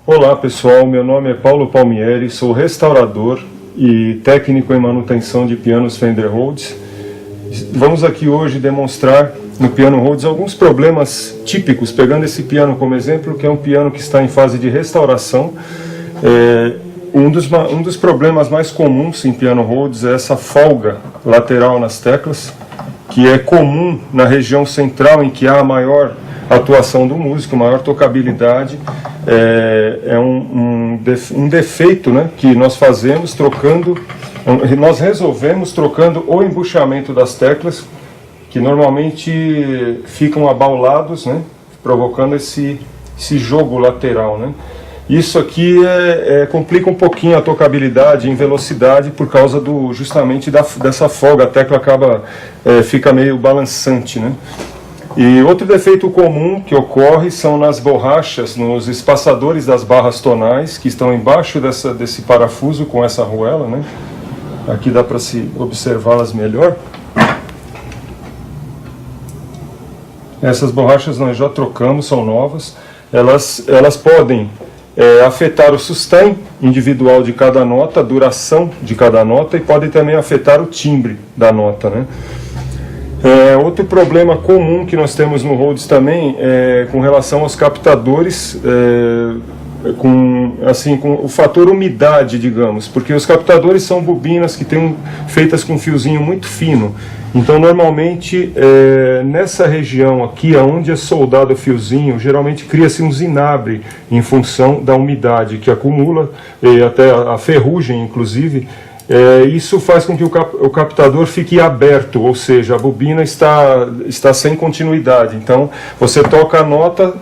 Olá pessoal, meu nome é Paulo Palmieri, sou restaurador e técnico em manutenção de pianos Fender Rhodes. Vamos aqui hoje demonstrar no piano Rhodes alguns problemas típicos, pegando esse piano como exemplo, que é um piano que está em fase de restauração. Um dos problemas mais comuns em piano Rhodes é essa folga lateral nas teclas, que é comum na região central em que há a maior atuação do músico, maior tocabilidade. Um defeito, né, que nós fazemos nós resolvemos trocando o embuchamento das teclas, que normalmente ficam abaulados, né, provocando esse jogo lateral, né. Isso aqui complica um pouquinho a tocabilidade em velocidade por causa justamente dessa folga, a tecla fica meio balançante, né. E outro defeito comum que ocorre são nas borrachas, nos espaçadores das barras tonais, que estão embaixo desse parafuso com essa arruela, né? Aqui dá para se observá-las melhor. Essas borrachas nós já trocamos, são novas. Elas podem afetar o sustain individual de cada nota, a duração de cada nota, e podem também afetar o timbre da nota, né? Outro problema comum que nós temos no Rhodes também é com relação aos captadores, com o fator umidade, digamos, porque os captadores são bobinas que feitas com um fiozinho muito fino. Então, normalmente, nessa região aqui, onde é soldado o fiozinho, geralmente cria-se um zinabre em função da umidade que acumula, e até a ferrugem, inclusive. Isso faz com que o captador fique aberto, ou seja, a bobina está sem continuidade. Então, você toca a nota,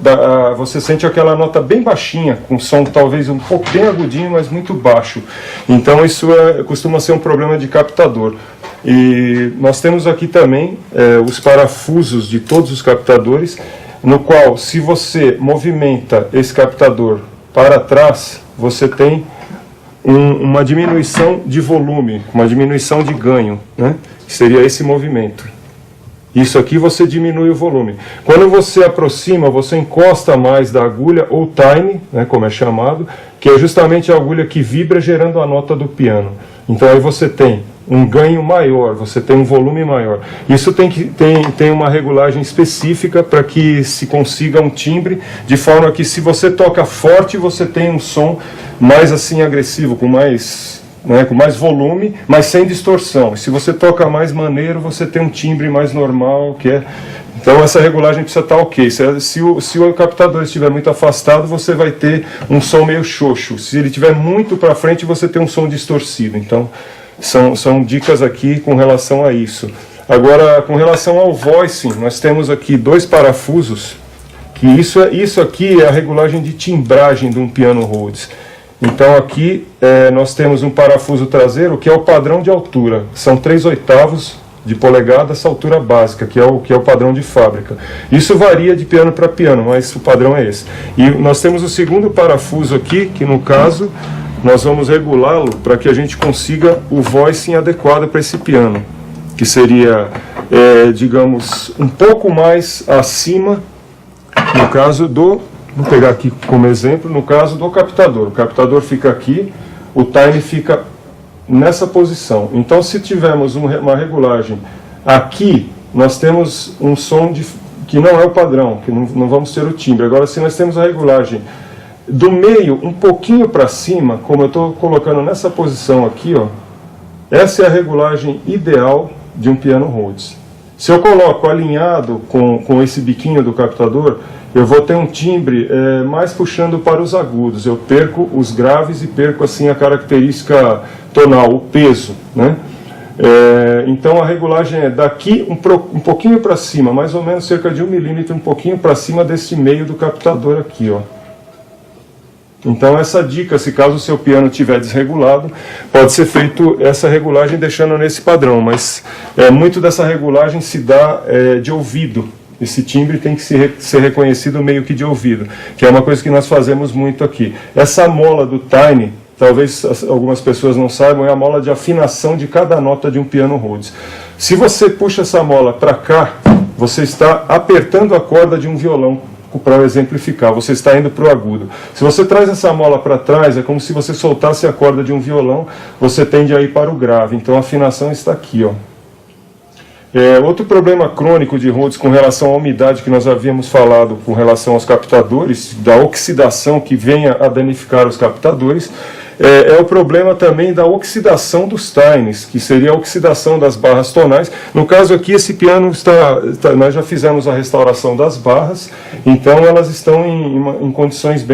você sente aquela nota bem baixinha, com som talvez um pouco bem agudinho, mas muito baixo. Então, isso costuma ser um problema de captador. E nós temos aqui também os parafusos de todos os captadores, no qual, se você movimenta esse captador para trás, você tem uma diminuição de volume, uma diminuição de ganho, né? Que seria esse movimento. Isso aqui você diminui o volume. Quando você aproxima, você encosta mais da agulha, ou tine, né, como é chamado, que é justamente a agulha que vibra gerando a nota do piano. Então aí você tem um ganho maior, você tem um volume maior. Isso tem uma regulagem específica para que se consiga um timbre, de forma que se você toca forte, você tem um som mais assim agressivo, com mais volume, mas sem distorção. E se você toca mais maneiro, você tem um timbre mais normal, Então essa regulagem precisa estar ok. Se o captador estiver muito afastado, você vai ter um som meio xoxo. Se ele estiver muito para frente, você tem um som distorcido. Então são dicas aqui com relação a isso. Agora, com relação ao voicing, nós temos aqui dois parafusos, que isso aqui é a regulagem de timbragem de um piano Rhodes. Então aqui nós temos um parafuso traseiro, que é o padrão de altura. São 3/8 de polegada, essa altura básica, que é o padrão de fábrica. Isso varia de piano para piano, mas o padrão é esse. E nós temos o segundo parafuso aqui, que no caso nós vamos regulá-lo para que a gente consiga o voicing adequado para esse piano, que seria, digamos, um pouco mais acima, no caso vou pegar aqui como exemplo, no caso do captador. O captador fica aqui, o time fica nessa posição. Então, se tivermos uma regulagem aqui, nós temos um som que não é o padrão, que não vamos ter o timbre. Agora, se nós temos a regulagem do meio um pouquinho para cima, como eu estou colocando nessa posição aqui, ó, essa é a regulagem ideal de um piano Rhodes. Se eu coloco alinhado com esse biquinho do captador, eu vou ter um timbre mais puxando para os agudos. Eu perco os graves e perco assim a característica tonal, o peso, né? Então a regulagem é daqui um pouquinho para cima, mais ou menos cerca de 1 milímetro, um pouquinho para cima desse meio do captador aqui, ó. Então essa dica, se caso o seu piano estiver desregulado, pode ser feito essa regulagem deixando nesse padrão, mas muito dessa regulagem se dá de ouvido. Esse timbre tem que ser reconhecido meio que de ouvido, que é uma coisa que nós fazemos muito aqui. Essa mola do tine, talvez algumas pessoas não saibam, é a mola de afinação de cada nota de um piano Rhodes. Se você puxa essa mola para cá, você está apertando a corda de um violão. para exemplificar, você está indo para o agudo. Se você traz essa mola para trás, é como se você soltasse a corda de um violão, você tende a ir para o grave. Então a afinação está aqui, ó. Outro problema crônico de Rhodes com relação à umidade que nós havíamos falado com relação aos captadores, da oxidação que venha a danificar os captadores, é o problema também da oxidação dos tines, que seria a oxidação das barras tonais. No caso aqui, esse piano nós já fizemos a restauração das barras, então elas estão em condições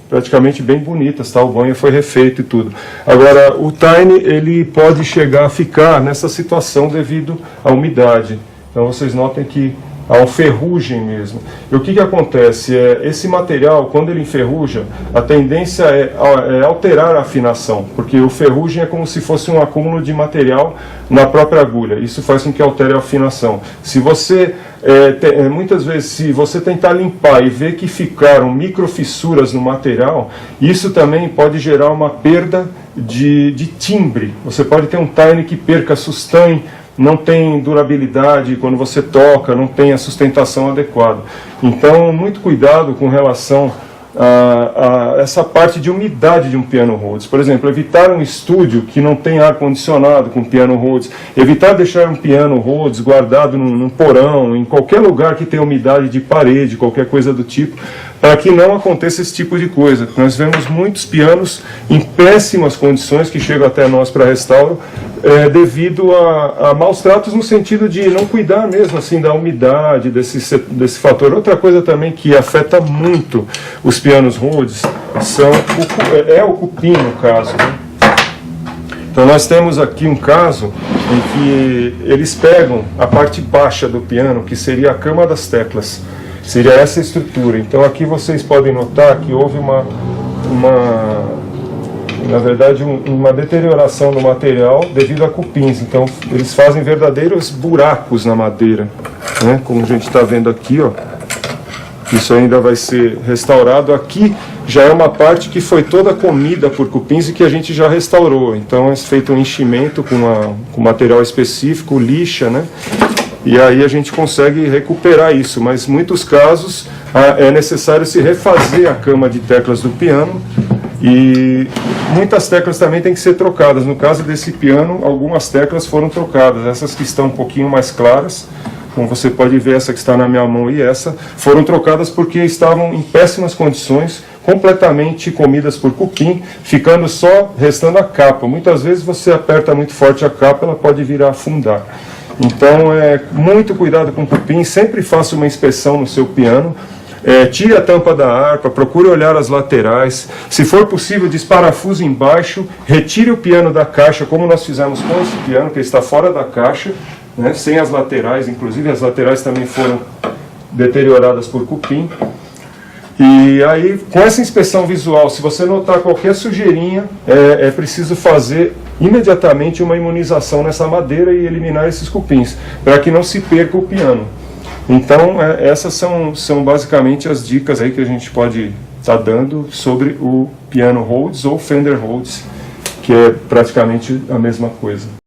praticamente bem bonitas, tá? O banho foi refeito e tudo. Agora, o tine, ele pode chegar a ficar nessa situação devido à umidade. Então vocês notem que há uma ferrugem mesmo. E o que acontece? Esse material, quando ele enferruja, a tendência é alterar a afinação, porque o ferrugem é como se fosse um acúmulo de material na própria agulha. Isso faz com que altere a afinação. Se você, muitas vezes, se você tentar limpar e ver que ficaram microfissuras no material, isso também pode gerar uma perda de timbre. Você pode ter um tine que perca sustain, não tem durabilidade quando você toca, não tem a sustentação adequada. Então, muito cuidado com relação a essa parte de umidade de um piano Rhodes. Por exemplo, evitar um estúdio que não tem ar-condicionado com piano Rhodes, evitar deixar um piano Rhodes guardado num porão, em qualquer lugar que tenha umidade de parede, qualquer coisa do tipo, para que não aconteça esse tipo de coisa. Nós vemos muitos pianos em péssimas condições que chegam até nós para restauro, devido a maus tratos no sentido de não cuidar mesmo assim da umidade, desse fator. Outra coisa também que afeta muito os pianos Rhodes é o cupim, no caso, né? Então nós temos aqui um caso em que eles pegam a parte baixa do piano, que seria a cama das teclas, seria essa estrutura. Então aqui vocês podem notar que houve na verdade, uma deterioração no material devido a cupins. Então, eles fazem verdadeiros buracos na madeira, né? Como a gente está vendo aqui, ó. Isso ainda vai ser restaurado. Aqui já é uma parte que foi toda comida por cupins e que a gente já restaurou. Então, é feito um enchimento com material específico, lixa, né? E aí a gente consegue recuperar isso. Mas, em muitos casos, é necessário se refazer a cama de teclas do piano. E muitas teclas também têm que ser trocadas. No caso desse piano, algumas teclas foram trocadas. Essas que estão um pouquinho mais claras, como você pode ver, essa que está na minha mão e essa, foram trocadas porque estavam em péssimas condições, completamente comidas por cupim, restando a capa. Muitas vezes você aperta muito forte a capa, ela pode vir a afundar. Então, muito cuidado com cupim, sempre faça uma inspeção no seu piano. Tire a tampa da harpa, procure olhar as laterais. Se for possível, desparafuse embaixo, retire o piano da caixa, como nós fizemos com esse piano, que está fora da caixa, né, sem as laterais, inclusive as laterais também foram deterioradas por cupim. E aí, com essa inspeção visual, se você notar qualquer sujeirinha, é preciso fazer imediatamente uma imunização nessa madeira e eliminar esses cupins, para que não se perca o piano. Então, essas são basicamente as dicas aí que a gente pode estar dando sobre o piano Rhodes ou Fender Rhodes, que é praticamente a mesma coisa.